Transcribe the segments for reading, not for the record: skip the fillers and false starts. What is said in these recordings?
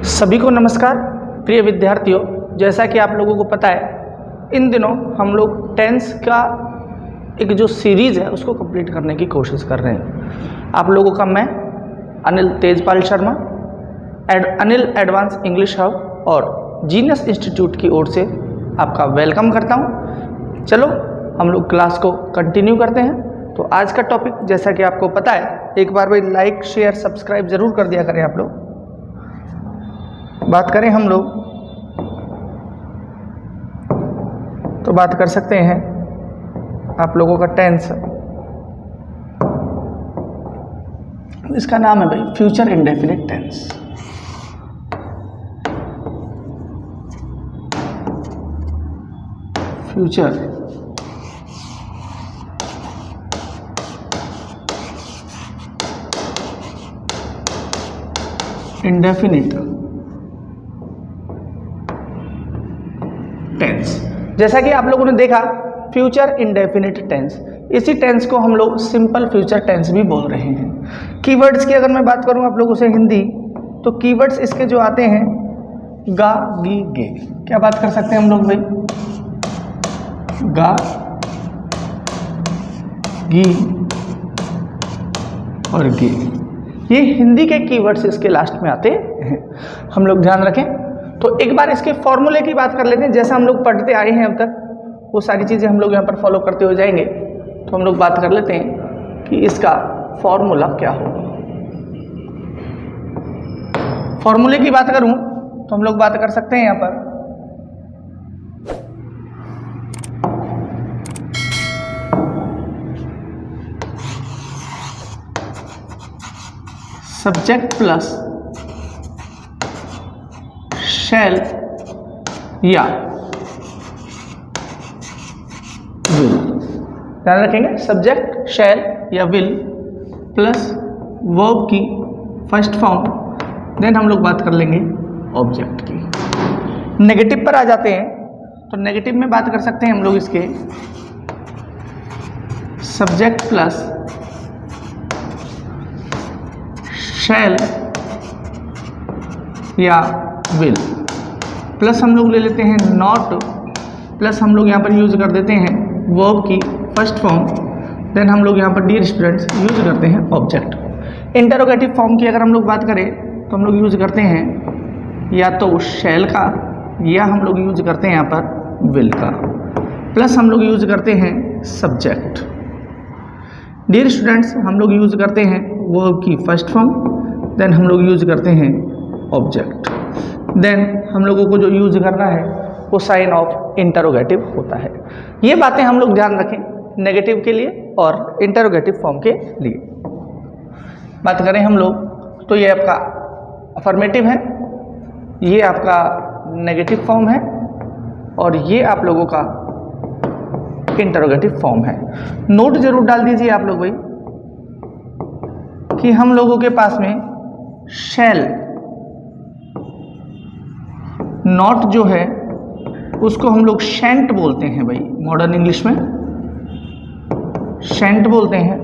सभी को नमस्कार प्रिय विद्यार्थियों। जैसा कि आप लोगों को पता है, इन दिनों हम लोग टेंस का एक जो सीरीज़ है उसको कंप्लीट करने की कोशिश कर रहे हैं। आप लोगों का मैं Anil Tejpal Sharma Anil advance English hub और जीनियस इंस्टीट्यूट की ओर से आपका वेलकम करता हूं। चलो हम लोग क्लास को कंटिन्यू करते हैं। तो आज का टॉपिक जैसा कि आपको पता है, एक बार भाई लाइक शेयर सब्सक्राइब ज़रूर कर दिया करें आप लोग। बात करें हम लोग तो बात कर सकते हैं आप लोगों का टेंस, इसका नाम है भाई future indefinite tense. Future indefinite tense. जैसा कि आप लोगों ने देखा फ्यूचर इंडेफिनिट टेंस, इसी टेंस को हम लोग सिंपल फ्यूचर टेंस भी बोल रहे हैं। कीवर्ड्स की अगर मैं बात करूं आप लोगों से हिंदी, तो कीवर्ड्स इसके जो आते हैं गा गी गे। क्या बात कर सकते हैं हम लोग भाई? गा गी और गे, ये हिंदी के कीवर्ड्स इसके लास्ट में आते हैं। हम लोग ध्यान रखें। तो एक बार इसके फॉर्मूले की बात कर लेते हैं। जैसा हम लोग पढ़ते आए हैं अब तक, वो सारी चीज़ें हम लोग यहाँ पर फॉलो करते हुए जाएंगे। तो हम लोग बात कर लेते हैं कि इसका फॉर्मूला क्या होगा। फॉर्मूले की बात करूं तो हम लोग बात कर सकते हैं यहाँ पर सब्जेक्ट प्लस शैल या विल। ध्यान रखेंगे, सब्जेक्ट शैल या विल प्लस वर्ब की फर्स्ट फॉर्म, देन हम लोग बात कर लेंगे ऑब्जेक्ट की। नेगेटिव पर आ जाते हैं तो नेगेटिव में बात कर सकते हैं हम लोग इसके सब्जेक्ट प्लस शैल या विल प्लस हम लोग ले लेते हैं नॉट, प्लस हम लोग यहाँ पर यूज कर देते हैं वर्ब की फर्स्ट फॉर्म, देन हम लोग यहाँ पर डियर स्टूडेंट्स यूज करते हैं ऑब्जेक्ट। इंटरोगेटिव फॉर्म की अगर हम लोग बात करें तो हम लोग यूज करते हैं या तो शैल का या हम लोग यूज करते हैं यहाँ पर विल का, प्लस हम लोग यूज करते हैं सब्जेक्ट। डियर स्टूडेंट्स हम लोग यूज करते हैं वर्ब की फर्स्ट फॉर्म, देन हम लोग यूज करते हैं ऑब्जेक्ट। देन हम लोगों को जो यूज करना है वो साइन ऑफ इंटरोगेटिव होता है। ये बातें हम लोग ध्यान रखें नेगेटिव के लिए और इंटरोगेटिव फॉर्म के लिए। बात करें हम लोग तो ये आपका अफर्मेटिव है, ये आपका नेगेटिव फॉर्म है और ये आप लोगों का इंटरोगेटिव फॉर्म है। नोट जरूर डाल दीजिए आप लोग भाई कि हम लोगों के पास में शैल नॉट जो है उसको हम लोग शेंट बोलते हैं भाई, मॉडर्न इंग्लिश में शेंट बोलते हैं।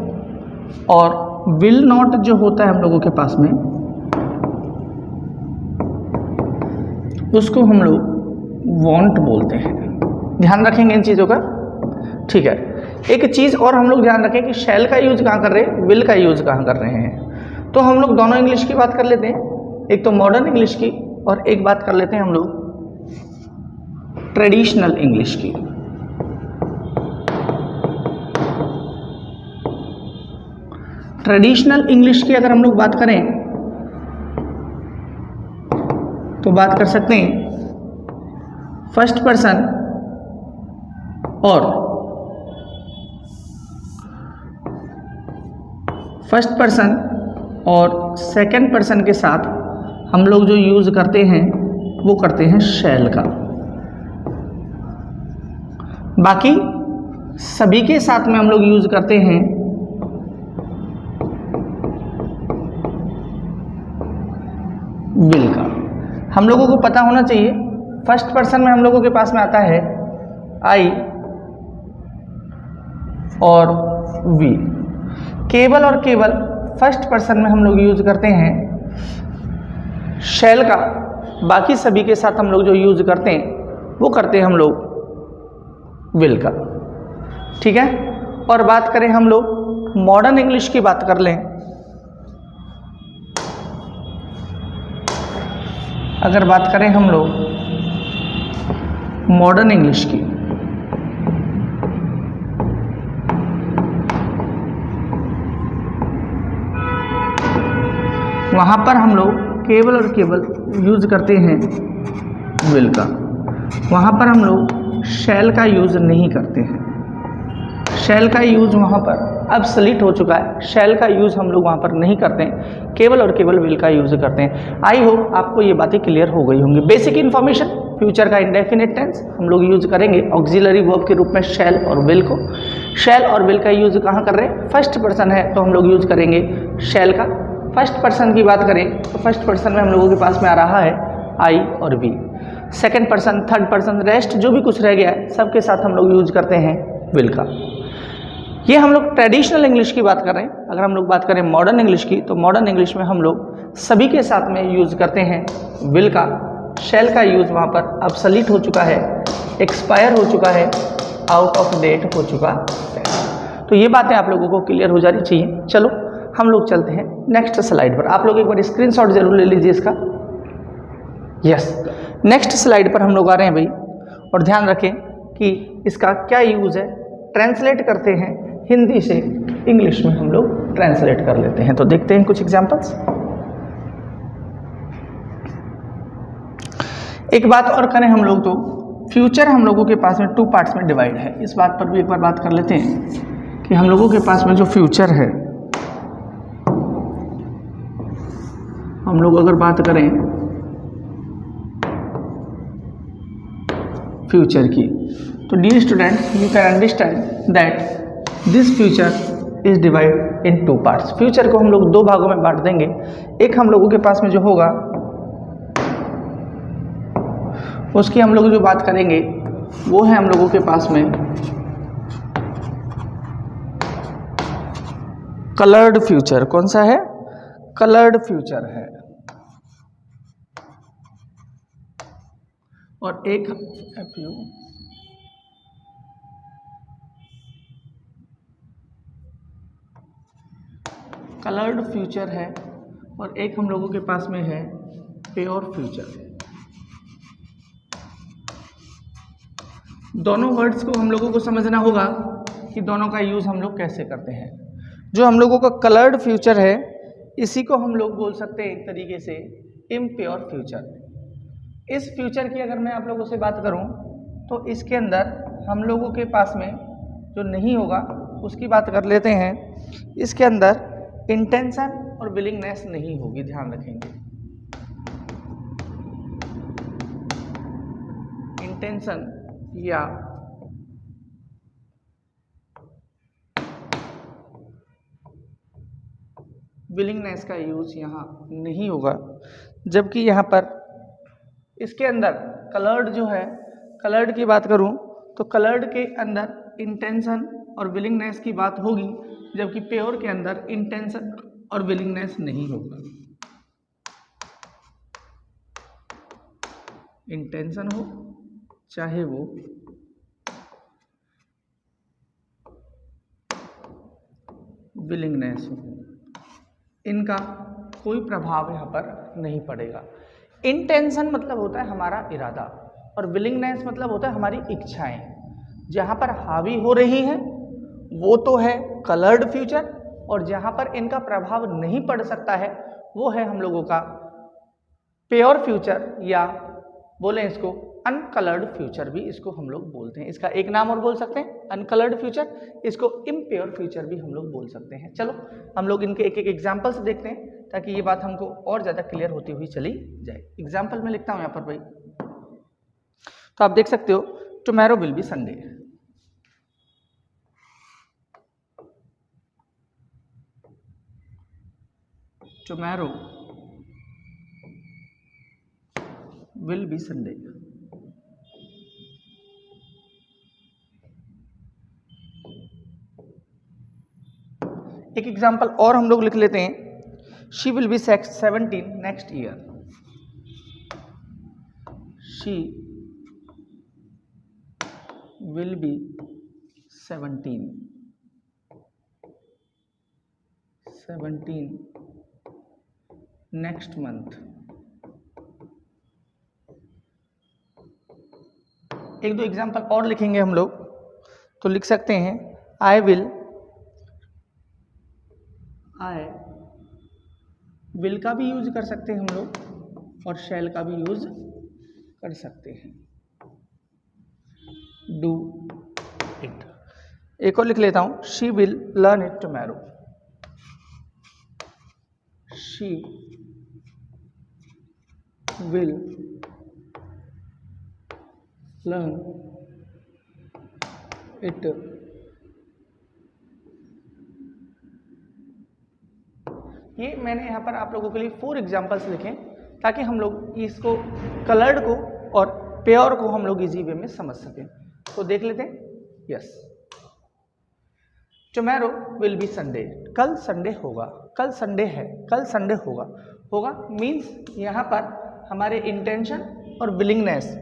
और विल नॉट जो होता है हम लोगों के पास में, उसको हम लोग वॉन्ट बोलते हैं। ध्यान रखेंगे इन चीज़ों का, ठीक है। एक चीज़ और हम लोग ध्यान रखें कि शैल का यूज कहाँ कर रहे हैं, विल का यूज कहाँ कर रहे हैं। तो हम लोग दोनों इंग्लिश की बात कर लेते हैं, एक तो मॉडर्न इंग्लिश की और एक बात कर लेते हैं हम लोग ट्रेडिशनल इंग्लिश की। ट्रेडिशनल इंग्लिश की अगर हम लोग बात करें तो बात कर सकते हैं फर्स्ट पर्सन और सेकंड पर्सन के साथ हम लोग जो यूज करते हैं वो करते हैं शैल का। बाकी सभी के साथ में हम लोग यूज करते हैं विल का। हम लोगों को पता होना चाहिए फर्स्ट पर्सन में हम लोगों के पास में आता है आई और वी। केवल और केवल फर्स्ट पर्सन में हम लोग यूज करते हैं शैल का बाकी सभी के साथ हम लोग जो यूज करते हैं वो करते हैं हम लोग विल का। ठीक है, और बात करें हम लोग मॉडर्न इंग्लिश की बात कर लें, अगर बात करें हम लोग मॉडर्न इंग्लिश की, वहाँ पर हम लोग केवल और केवल यूज करते हैं विल का। वहाँ पर हम लोग शैल का यूज नहीं करते हैं। शैल का यूज वहाँ पर ऑब्सोलीट हो चुका है, शैल का यूज हम लोग वहाँ पर नहीं करते हैं, केवल और केवल विल का यूज करते हैं। आई होप आपको ये बातें क्लियर हो गई होंगी। बेसिक इन्फॉर्मेशन, फ्यूचर का इंडेफिनिट टेंस हम लोग यूज करेंगे ऑक्सिलरी वर्ब के रूप में शैल और विल को। शैल और विल का यूज कहाँ कर रहे हैं, फर्स्ट पर्सन है तो हम लोग यूज करेंगे शैल का। फर्स्ट पर्सन की बात करें तो फर्स्ट पर्सन में हम लोगों के पास में आ रहा है आई और we. Second person, third person, rest जो भी कुछ रह गया है सबके साथ हम लोग यूज करते हैं विल का। ये हम लोग ट्रेडिशनल इंग्लिश की बात कर रहे हैं। अगर हम लोग बात करें मॉडर्न इंग्लिश की, तो मॉडर्न इंग्लिश में हम लोग सभी के साथ में यूज करते हैं विल का। शैल का यूज वहाँ पर ऑब्सोलीट हो चुका है, एक्सपायर हो चुका है, आउट ऑफ डेट हो चुका है। तो ये बातें आप लोगों को क्लियर हो जानी चाहिए। चलो हम लोग चलते हैं नेक्स्ट स्लाइड पर। आप लोग एक बार स्क्रीनशॉट जरूर ले लीजिए इसका। यस, नेक्स्ट स्लाइड पर हम लोग आ रहे हैं भाई, और ध्यान रखें कि इसका क्या यूज है। ट्रांसलेट करते हैं हिंदी से इंग्लिश में, हम लोग ट्रांसलेट कर लेते हैं। तो देखते हैं कुछ एग्जांपल्स। एक बात और करें हम लोग तो फ्यूचर हम लोगों के पास में 2 पार्ट्स में डिवाइड है। इस बात पर भी एक बार बात कर लेते हैं कि हम लोगों के पास में जो फ्यूचर है, हम लोग अगर बात करें फ्यूचर की, तो dear student you can understand that this future is divide in 2 parts. Future को हम लोग 2 भागों में बांट देंगे। एक हम लोगों के पास में जो होगा उसकी हम लोग जो बात करेंगे वो है हम लोगों के पास में कलर्ड फ्यूचर। कौन सा है, कलर्ड फ्यूचर है। और एक कलर्ड फ्यूचर है, और एक हम लोगों के पास में है प्योर फ्यूचर। दोनों वर्ड्स को हम लोगों को समझना होगा कि दोनों का यूज हम लोग कैसे करते हैं। जो हम लोगों का कलर्ड फ्यूचर है, इसी को हम लोग बोल सकते हैं एक तरीके से इम्प्योर फ्यूचर। इस फ्यूचर की अगर मैं आप लोगों से बात करूं तो इसके अंदर हम लोगों के पास में जो नहीं होगा उसकी बात कर लेते हैं। इसके अंदर इंटेंशन और विलिंगनेस नहीं होगी, ध्यान रखेंगे। इंटेंशन या विलिंगनेस का यूज यहाँ नहीं होगा, जबकि यहाँ पर इसके अंदर कलर्ड जो है, कलर्ड की बात करूं तो कलर्ड के अंदर इंटेंशन और विलिंगनेस की बात होगी, जबकि प्योर के अंदर इंटेंशन और विलिंगनेस नहीं होगा। इंटेंशन हो चाहे वो विलिंगनेस हो, इनका कोई प्रभाव यहाँ पर नहीं पड़ेगा। इंटेंशन मतलब होता है हमारा इरादा, और विलिंगनेस मतलब होता है हमारी इच्छाएं। जहाँ पर हावी हो रही हैं वो तो है कलर्ड फ्यूचर, और जहाँ पर इनका प्रभाव नहीं पड़ सकता है वो है हम लोगों का प्योर फ्यूचर, या बोलें इसको अनकलर्ड फ्यूचर भी इसको हम लोग बोलते हैं। इसका एक नाम और बोल सकते हैं अनकलर्ड फ्यूचर, इसको इम्प्योर फ्यूचर भी हम लोग बोल सकते हैं। चलो हम लोग इनके एक एक एग्जाम्पल्स देखते हैं ताकि ये बात हमको और ज़्यादा क्लियर होती हुई चली जाए। एग्जाम्पल में लिखता हूँ यहाँ पर भाई, तो आप देख सकते हो tomorrow will be Sunday. Tomorrow will be Sunday. एक एग्जाम्पल और हम लोग लिख लेते हैं, she will be 17 next year. She will be 17 next month. एक दो एग्जाम्पल और लिखेंगे हम लोग, तो लिख सकते हैं आई विल का भी यूज कर सकते हैं हम लोग और शैल का भी यूज कर सकते हैं। Do it. एक और लिख लेता हूं, she will learn it tomorrow. She will learn it ये मैंने यहाँ पर आप लोगों के लिए 4 एग्जाम्पल्स लिखे ताकि हम लोग इसको कलर्ड को और प्योर को हम लोग इजी वे में समझ सकें। तो देख लेते हैं। Yes, tomorrow will be Sunday. कल संडे होगा, कल संडे है, कल संडे होगा। होगा मीन्स यहाँ पर हमारे इंटेंशन और विलिंगनेस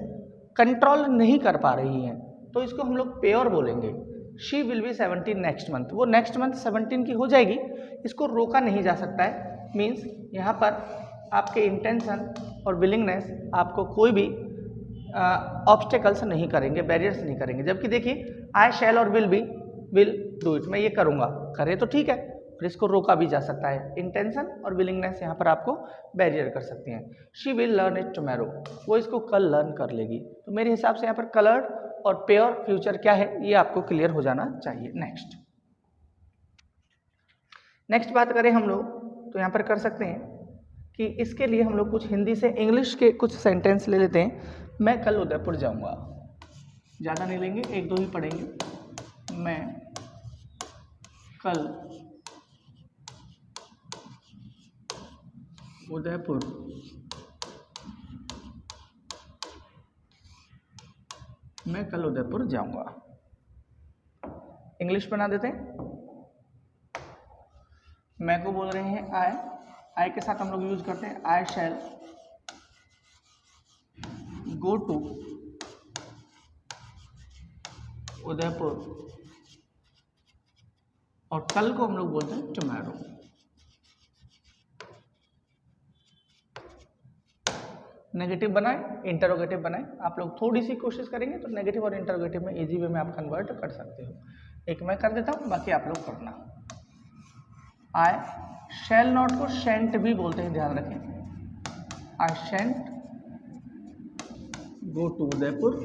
कंट्रोल नहीं कर पा रही है, तो इसको हम लोग प्योर बोलेंगे। She will be 17 next month, वो नेक्स्ट मंथ 17 की हो जाएगी, इसको रोका नहीं जा सकता है। मीन्स यहाँ पर आपके इंटेंशन और विलिंगनेस आपको कोई भी ऑब्स्टेकल्स नहीं करेंगे, बैरियर्स नहीं करेंगे। जबकि देखिए आई शैल और विल डू इट, मैं ये करूँगा, करे तो ठीक है, और इसको रोका भी जा सकता है। इंटेंशन और विलिंगनेस यहाँ पर आपको बैरियर कर सकते हैं। She will learn it tomorrow, वो इसको कल लर्न कर लेगी। तो मेरे हिसाब से यहाँ पर कलर्ड और प्योर फ्यूचर क्या है ये आपको क्लियर हो जाना चाहिए। नेक्स्ट बात करें हम लोग, तो यहाँ पर कर सकते हैं कि इसके लिए हम लोग कुछ हिंदी से इंग्लिश के कुछ सेंटेंस ले लेते हैं। मैं कल उदयपुर जाऊँगा, ज़्यादा नहीं लेंगे, 1-2 ही पढ़ेंगे। मैं कल उदयपुर जाऊंगा। इंग्लिश बना देते हैं। मैं को बोल रहे हैं आई के साथ हम लोग यूज करते हैं आई शैल गो टू उदयपुर, और कल को हम लोग बोलते हैं टुमारो। नेगेटिव बनाए, इंटरोगेटिव बनाए, आप लोग थोड़ी सी कोशिश करेंगे तो नेगेटिव और इंटरोगेटिव में इजी वे में आप कन्वर्ट कर सकते हो। एक मैं कर देता हूँ, बाकी आप लोग करना। आई शैल नॉट को शेंट भी बोलते हैं, ध्यान रखें। I shan't go to Udaipur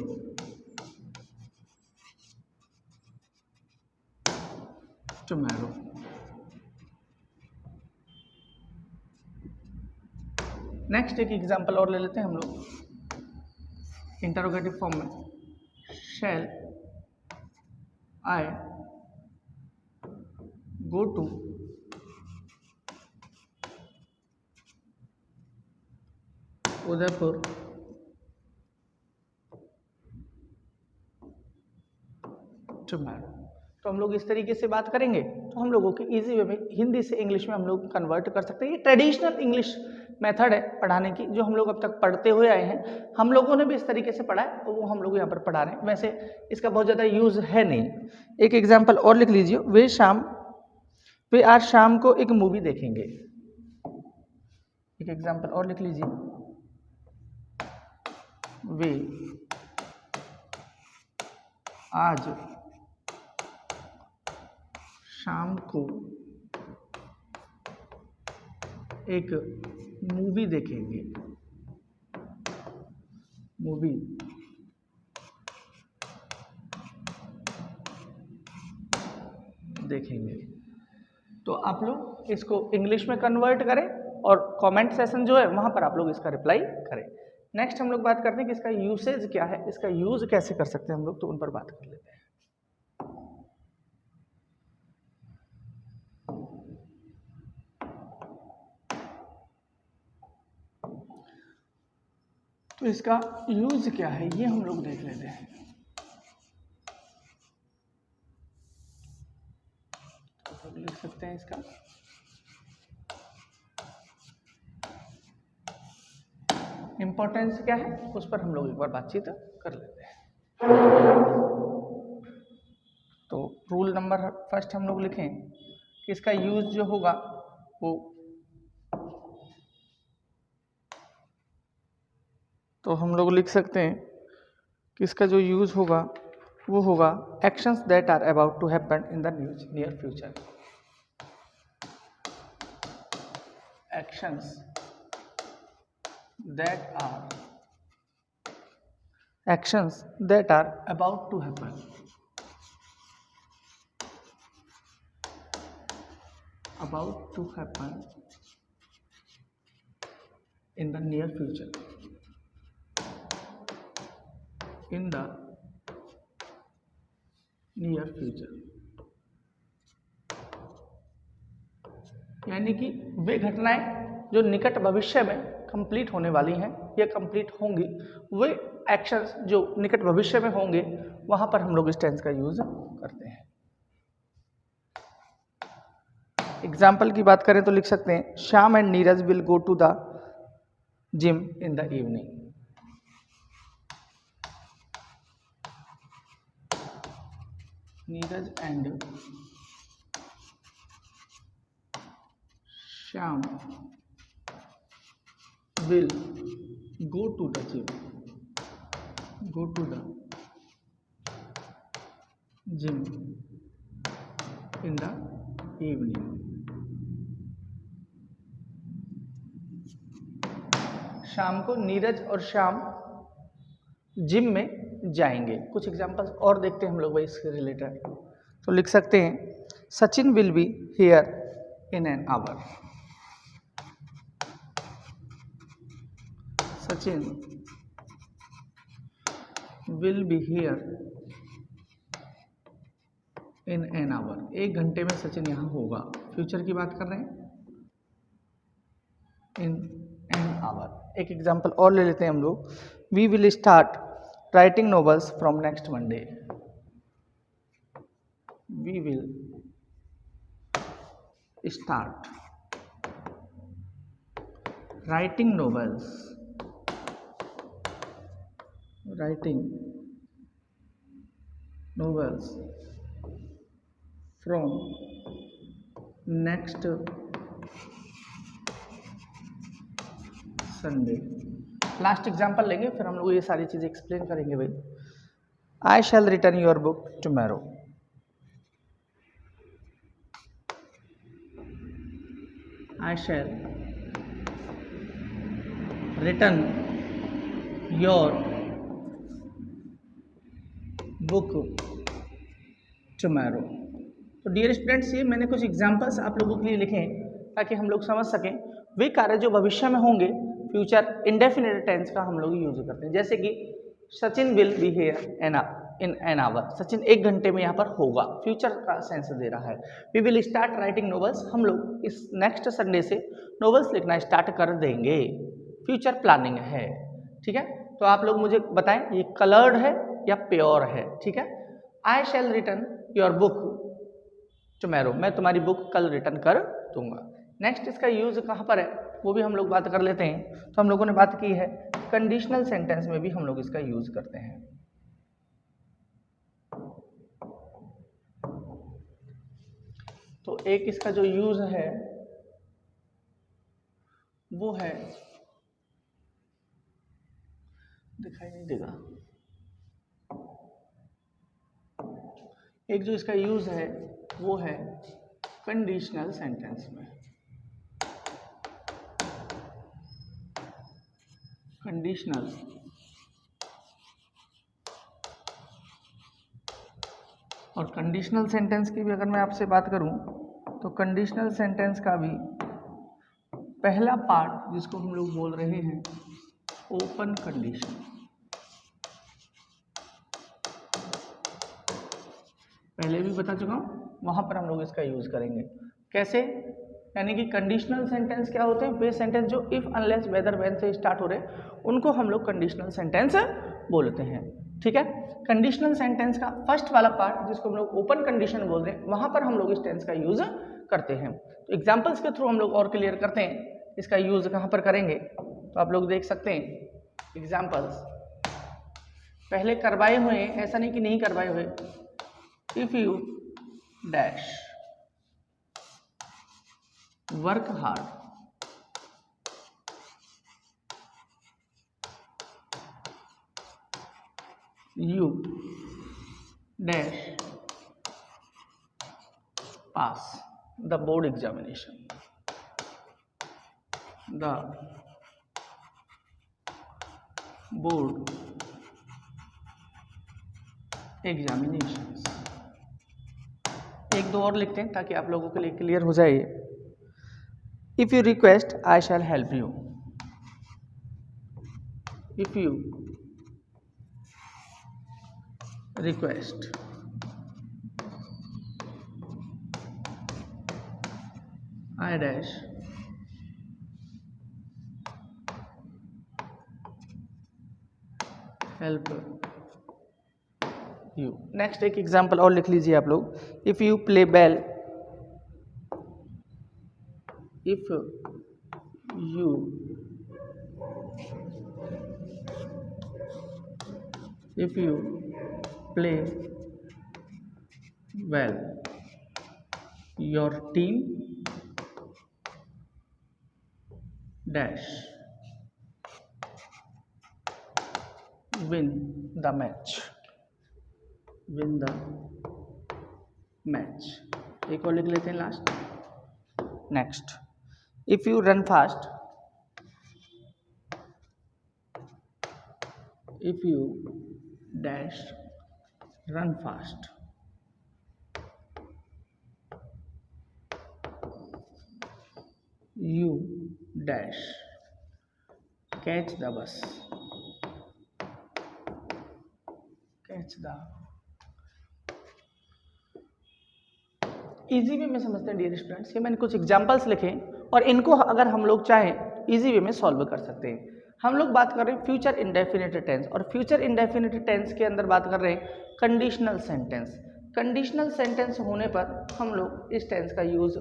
tomorrow. Next एक एग्जांपल और ले लेते हैं हम लोग इंटरोगेटिव फॉर्म में। Shall I go to Udaipur tomorrow. तो हम लोग इस तरीके से बात करेंगे तो हम लोगों के इजी वे में हिंदी से इंग्लिश में हम लोग कन्वर्ट कर सकते हैं। ये ट्रेडिशनल इंग्लिश मेथड है पढ़ाने की, जो हम लोग अब तक पढ़ते हुए आए हैं। हम लोगों ने भी इस तरीके से पढ़ा है, वो हम लोग यहाँ पर पढ़ा रहे हैं। वैसे इसका बहुत ज़्यादा यूज़ है नहीं। एक एग्जाम्पल और लिख लीजिए, वे आज शाम को एक मूवी देखेंगे। एक एग्जाम्पल और लिख लीजिए, वे आज शाम को एक मूवी देखेंगे। मूवी देखेंगे। तो आप लोग इसको इंग्लिश में कन्वर्ट करें और कमेंट सेशन जो है वहां पर आप लोग इसका रिप्लाई करें। नेक्स्ट हम लोग बात करते हैं कि इसका यूसेज क्या है, इसका यूज कैसे कर सकते हैं हम लोग, तो उन पर बात कर लेते हैं। तो इसका यूज क्या है ये हम लोग देख लेते हैं। तो लिख सकते हैं इसका इम्पोर्टेंस क्या है उस पर हम लोग एक बार बातचीत कर लेते हैं। तो रूल नंबर फर्स्ट हम लोग लिखें कि इसका यूज जो होगा वो, तो हम लोग लिख सकते हैं कि इसका जो यूज होगा वो होगा actions that are about to happen in the near future. Actions that are about to happen in the near future, यानी कि वे घटनाएं जो निकट भविष्य में कंप्लीट होने वाली हैं या कंप्लीट होंगी, वे एक्शंस जो निकट भविष्य में होंगे वहां पर हम लोग इस टेंस का यूज करते हैं। एग्जाम्पल की बात करें तो लिख सकते हैं Shyam and Neeraj will go to the gym in the evening. Neeraj and Shyam will go to the gym in the evening। शाम को नीरज और श्याम जिम में जाएंगे। कुछ एग्जांपल्स और देखते हैं हम लोग भाई इसके रिलेटेड। तो लिख सकते हैं Sachin will be here in an our. Sachin will be here in an our. 1 घंटे में सचिन यहाँ होगा। फ्यूचर की बात कर रहे हैं, इन एन आवर। एक एग्जाम्पल और ले लेते हैं हम लोग। We will start writing novels from next Monday. We will start writing novels from next Sunday. Last example लेंगे फिर हम लोग ये सारी चीजें एक्सप्लेन करेंगे भाई। I shall return your book tomorrow. I shall return your book tomorrow. तो डियर स्टूडेंट्स, ये मैंने कुछ एग्जांपल्स आप लोगों के लिए लिखे हैं ताकि हम लोग समझ सकें वे कार्य जो भविष्य में होंगे, फ्यूचर इंडेफिनिट टेंस का हम लोग यूज करते हैं। जैसे कि Sachin will be here in an our. Sachin 1 घंटे में यहाँ पर होगा, फ्यूचर का सेंस दे रहा है। We will start writing novels. हम लोग इस नेक्स्ट संडे से नॉवेल्स लिखना स्टार्ट कर देंगे। फ्यूचर प्लानिंग है, ठीक है। तो आप लोग मुझे बताएं ये कलर्ड है या प्योर है, ठीक है। आई shall return your book tomorrow. मैं तुम्हारी बुक कल रिटर्न कर दूंगा। नेक्स्ट इसका यूज कहाँ पर है वो भी हम लोग बात कर लेते हैं। तो हम लोगों ने बात की है कंडीशनल सेंटेंस में भी हम लोग इसका यूज करते हैं। तो एक इसका जो यूज है वो है, दिखाई नहीं देगा, एक जो इसका यूज है वो है कंडीशनल सेंटेंस में। कंडीशनल और कंडीशनल सेंटेंस की भी अगर मैं आपसे बात करूं तो कंडीशनल सेंटेंस का भी पहला पार्ट जिसको हम लोग बोल रहे हैं ओपन कंडीशन। पहले भी बता चुका हूं, वहां पर हम लोग इसका यूज करेंगे। कैसे? यानी कि कंडीशनल सेंटेंस क्या होते हैं? वे सेंटेंस जो इफ अनलेस वेदर व्हेन से स्टार्ट हो रहे हैं उनको हम लोग कंडीशनल सेंटेंस बोलते हैं, ठीक है। कंडीशनल सेंटेंस का फर्स्ट वाला पार्ट जिसको हम लोग ओपन कंडीशन बोल रहे हैं वहां पर हम लोग इस टेंस का यूज करते हैं। तो एग्जाम्पल्स के थ्रू हम लोग और क्लियर करते हैं इसका यूज कहां पर करेंगे। तो आप लोग देख सकते हैं एग्जाम्पल्स पहले करवाए हुए हैं, ऐसा नहीं कि नहीं करवाए हुए। If you dash work hard, you dash pass the board examination, the board examinations. एक दो और लिखते हैं ताकि आप लोगों के लिए क्लियर हो जाए। If you request I shall help you, if you request I dash help you. Next एक एग्जाम्पल और लिख लीजिए आप लोग। If you play well, if you play well, your team dash win the match, win the match. एक और लिख लेते हैं last. Next, if you run fast, if you dash run fast, you dash catch the bus, catch the. Easy way में समझते हैं dear students. ये मैंने कुछ एग्जांपल्स लिखे और इनको अगर हम लोग चाहें इजी वे में सॉल्व कर सकते हैं। हम लोग बात कर रहे हैं फ्यूचर इंडेफिनिट टेंस, और फ्यूचर इंडेफिनिट टेंस के अंदर बात कर रहे हैं कंडीशनल सेंटेंस। कंडीशनल सेंटेंस होने पर हम लोग इस टेंस का यूज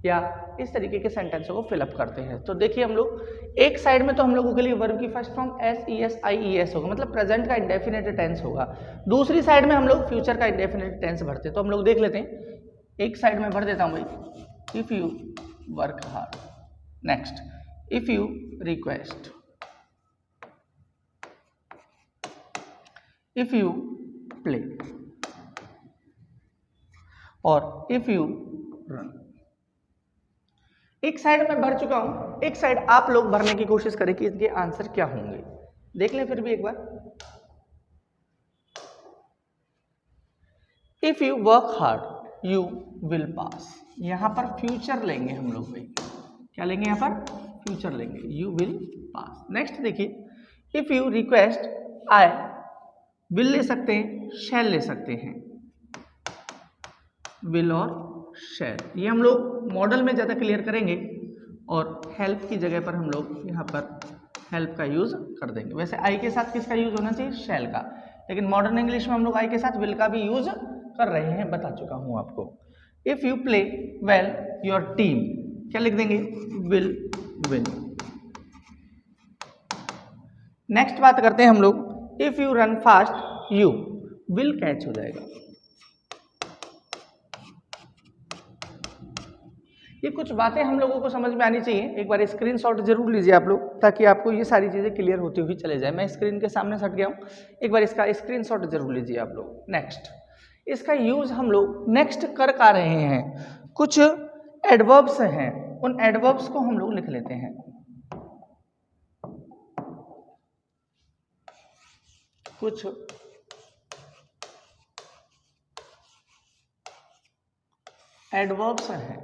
या इस तरीके के सेंटेंसों को फिलअप करते हैं। तो देखिए हम लोग एक साइड में तो हम लोगों के लिए वर्ब की फर्स्ट फॉर्म SES होगा, मतलब प्रेजेंट का इंडेफिनिट टेंस होगा। दूसरी साइड में हम लोग फ्यूचर का इंडेफिनिट टेंस भरते हैं। तो हम लोग देख लेते हैं, एक साइड में भर देता हूं भाई, if you work hard. Next, if you request, if you play, और इफ यू रन। एक साइड में भर चुका हूं, एक साइड आप लोग भरने की कोशिश करें कि इसके आंसर क्या होंगे। देख लें फिर भी एक बार। If you work hard you will pass. यहां पर फ्यूचर लेंगे हम लोग भाई, क्या लेंगे यहां पर? फ्यूचर लेंगे, यू विल पास। नेक्स्ट देखिए, if you request I will lay सकते हैं, शैल ले सकते हैं, विल और शैल। ये हम लोग मॉडल में ज़्यादा क्लियर करेंगे और हेल्प की जगह पर हम लोग यहाँ पर हेल्प का यूज़ कर देंगे। वैसे आई के साथ किसका यूज़ होना चाहिए? शैल का, लेकिन मॉडर्न इंग्लिश में हम लोग आई के साथ विल का भी यूज़ कर रहे हैं, बता चुका हूँ आपको। If you play well your team, क्या लिख देंगे? Will win. नेक्स्ट बात करते हैं हम लोग, if you run fast you will catch हो जाएगा। ये कुछ बातें हम लोगों को समझ में आनी चाहिए। एक बार स्क्रीनशॉट जरूर लीजिए आप लोग, ताकि आपको ये सारी चीज़ें क्लियर होती हुई चले जाए। मैं स्क्रीन के सामने से हट गया हूँ, एक बार इसका स्क्रीनशॉट जरूर लीजिए आप लोग। नेक्स्ट, इसका यूज हम लोग नेक्स्ट कर रहे हैं। कुछ एडवर्ब्स हैं, उन एडवर्ब्स को हम लोग लिख लेते हैं। कुछ एडवर्ब्स हैं,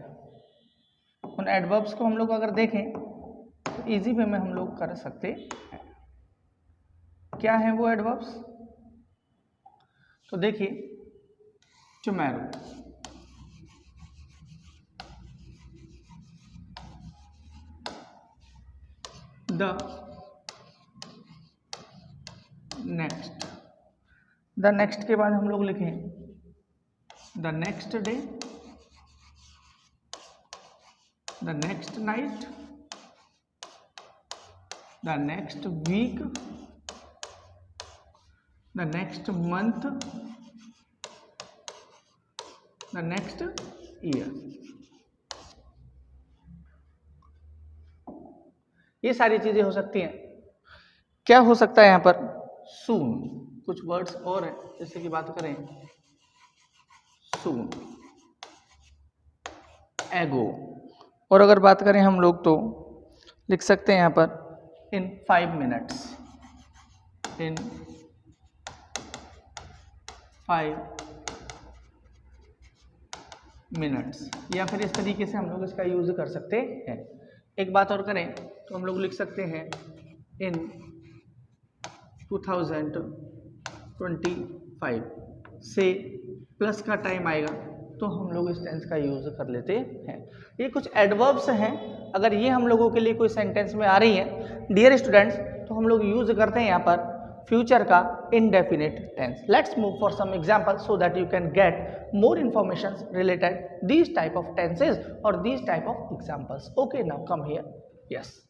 उन एडवर्ब्स को हम लोग अगर देखें तो इजी वे में हम लोग कर सकते हैं। क्या है वो एडवर्ब्स? तो देखिए, tomorrow, the next, the next के बाद हम लोग लिखें the next day, the next night, the next week, the next month, the next year. ये सारी चीजें हो सकती हैं। क्या हो सकता है यहाँ पर? सून। कुछ वर्ड्स और हैं, जैसे कि बात करें सून, एगो, और अगर बात करें हम लोग तो लिख सकते हैं यहाँ पर इन 5 मिनट्स, इन 5 मिनट्स, या फिर इस तरीके से हम लोग इसका यूज कर सकते हैं। एक बात और करें तो हम लोग लिख सकते हैं इन 2025 से प्लस का टाइम आएगा तो हम लोग इस टेंस का यूज कर लेते हैं। ये कुछ एडवर्ब्स हैं, अगर ये हम लोगों के लिए कोई सेंटेंस में आ रही है डियर स्टूडेंट्स, तो हम लोग यूज करते हैं यहाँ पर फ्यूचर का indefinite tense. Let's move for some example so that you can get more information related these type of tenses और these type of examples. Okay, now come here. Yes,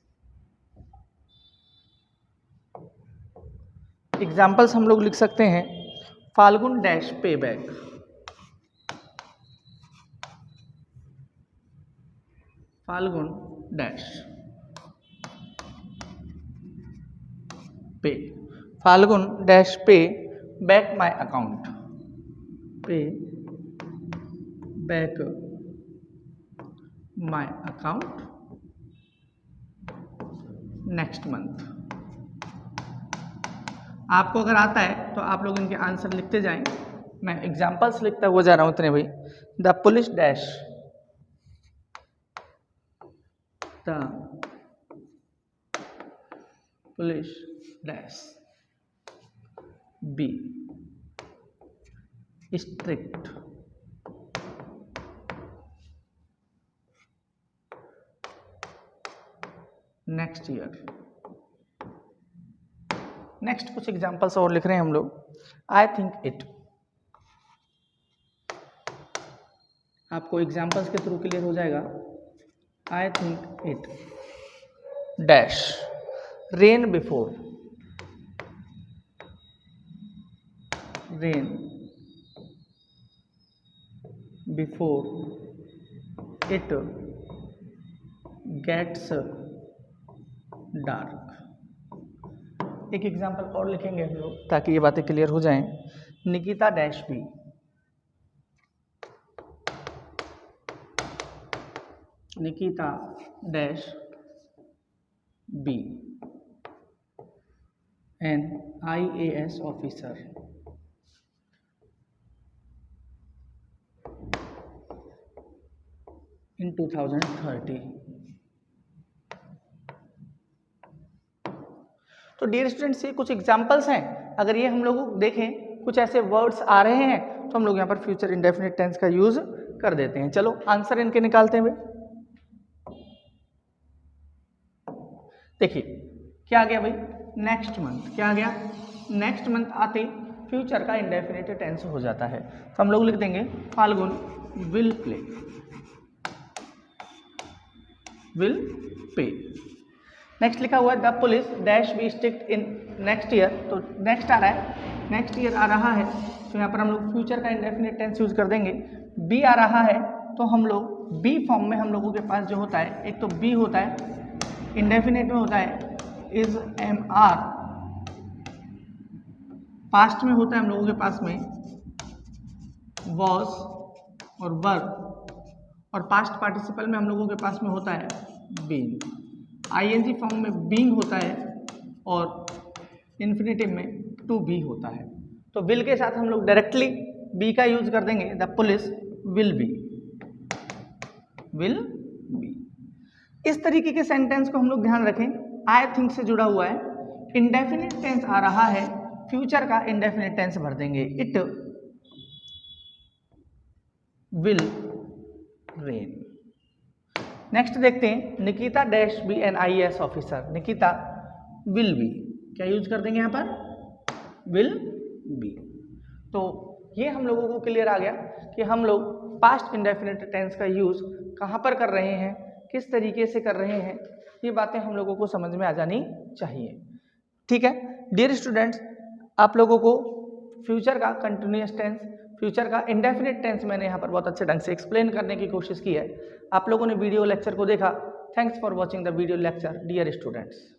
examples हम लोग लिख सकते हैं Falgun dash pay back, Falgun dash pay, Falgun dash pay back my account, pay back my account next month. आपको अगर आता है तो आप लोग इनके आंसर लिखते जाएं, मैं एग्जाम्पल्स लिखता हुआ जा रहा हूं इतने भाई। The police dash, the police dash be strict, next year. Next कुछ एग्जाम्पल्स और लिख रहे हैं हम लोग। आई थिंक इट, आपको एग्जाम्पल्स के थ्रू क्लियर हो जाएगा। I think it dash rain before, rain before it gets dark. एक एग्जाम्पल और लिखेंगे हम लोग ताकि ये बातें क्लियर हो जाएं। Nikita dash be, Nikita dash be an IAS officer, in 2030। तो डियर स्टूडेंट्स, ये कुछ एग्जाम्पल्स हैं। अगर ये हम लोग देखें कुछ ऐसे वर्ड्स आ रहे हैं तो हम लोग यहाँ पर फ्यूचर इंडेफिनिट टेंस का यूज कर देते हैं। चलो आंसर इनके निकालते हैं भाई। देखिए क्या आ गया भाई, नेक्स्ट मंथ। क्या आ गया? नेक्स्ट मंथ आते फ्यूचर का इंडेफिनिट टेंस हो जाता है, तो हम लोग लिख देंगे Phalgun will play, will pay. Next लिखा हुआ है the police dash be strict in next year, तो नेक्स्ट आ रहा है, नेक्स्ट ईयर आ रहा है, तो यहाँ पर हम लोग फ्यूचर का इंडेफिनिट टेंस यूज कर देंगे। बी आ रहा है तो हम लोग बी फॉर्म में हम लोगों के पास जो होता है, एक तो बी होता है इंडेफिनिट में होता है इज MR, पास्ट में होता है हम लोगों के पास में वॉज और वर, और पास्ट पार्टिसिपल में हम लोगों के पास में होता है बीइंग। ING फॉर्म में बीइंग होता है और इन्फिनेटिव में टू बी होता है। तो विल के साथ हम लोग डायरेक्टली बी का यूज कर देंगे, the police will be, will be. इस तरीके के सेंटेंस को हम लोग ध्यान रखें, आई थिंक से जुड़ा हुआ है, इंडेफिनिट टेंस आ रहा है, फ्यूचर का इंडेफिनिट टेंस भर देंगे, इट विल रेन। नेक्स्ट देखते हैं Nikita dash be an IAS officer, Nikita will be, क्या यूज कर देंगे यहाँ पर? Will be. तो ये हम लोगों को क्लियर आ गया कि हम लोग पास्ट इंडेफिनिट टेंस का यूज कहाँ पर कर रहे हैं, किस तरीके से कर रहे हैं, ये बातें हम लोगों को समझ में आ जानी चाहिए। ठीक है डियर स्टूडेंट्स, आप लोगों को फ्यूचर का कंटिन्यूस टेंस, फ्यूचर का इंडेफिनिट टेंस मैंने यहाँ पर बहुत अच्छे ढंग से एक्सप्लेन करने की कोशिश की है। आप लोगों ने वीडियो लेक्चर को देखा। Thanks for watching the video lecture dear students.